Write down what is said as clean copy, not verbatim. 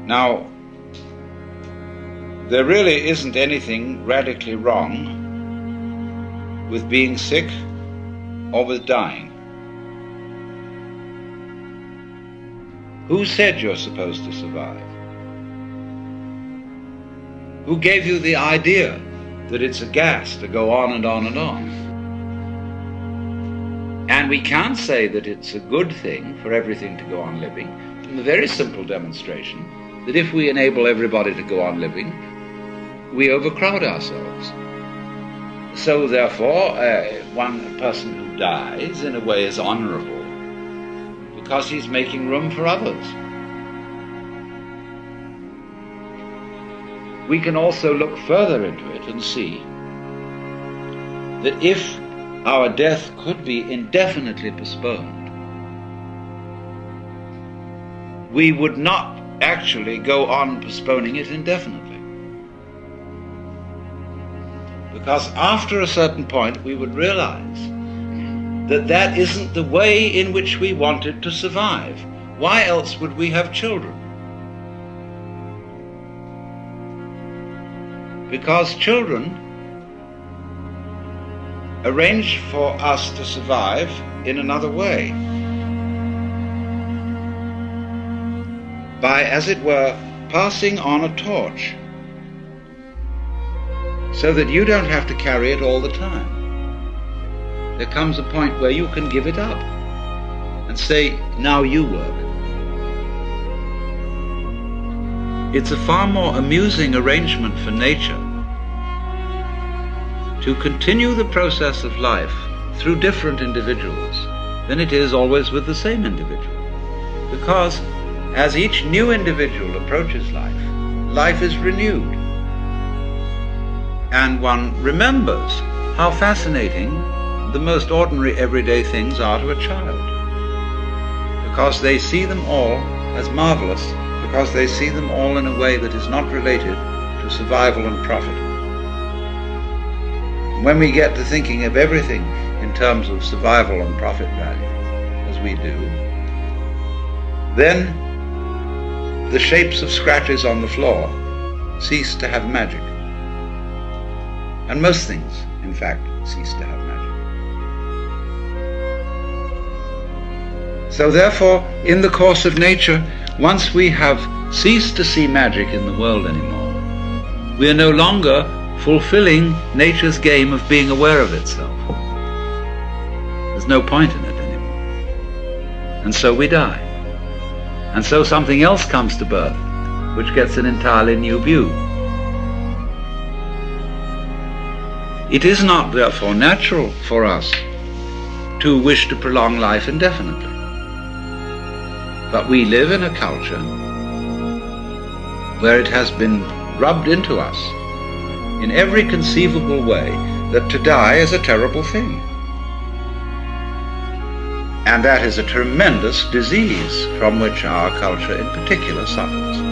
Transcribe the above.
Now, there really isn't anything radically wrong with being sick or with dying. Who said you're supposed to survive? Who gave you the idea that it's a gas to go on and on and on? And we can't say that it's a good thing for everything to go on living from the very simple demonstration that if we enable everybody to go on living, we overcrowd ourselves. So therefore, one person who dies in a way is honorable because he's making room for others. We can also look further into it and see that if our death could be indefinitely postponed, we would not actually go on postponing it indefinitely. Because after a certain point we would realize that that isn't the way in which we wanted to survive. Why else would we have children? Because children arrange for us to survive in another way. By, as it were, passing on a torch, so that you don't have to carry it all the time. There comes a point where you can give it up and say, now you work. It's a far more amusing arrangement for nature to continue the process of life through different individuals than it is always with the same individual. Because as each new individual approaches life, life is renewed. And one remembers how fascinating the most ordinary everyday things are to a child. Because they see them all as marvelous, because they see them all in a way that is not related to survival and profit. When we get to thinking of everything in terms of survival and profit value, as we do, then the shapes of scratches on the floor cease to have magic. And most things, in fact, cease to have magic. So therefore, in the course of nature, once we have ceased to see magic in the world anymore, we are no longer fulfilling nature's game of being aware of itself. There's no point in it anymore. And so we die. And so something else comes to birth, which gets an entirely new view. It is not, therefore, natural for us to wish to prolong life indefinitely. But we live in a culture where it has been rubbed into us in every conceivable way that to die is a terrible thing. And that is a tremendous disease from which our culture in particular suffers.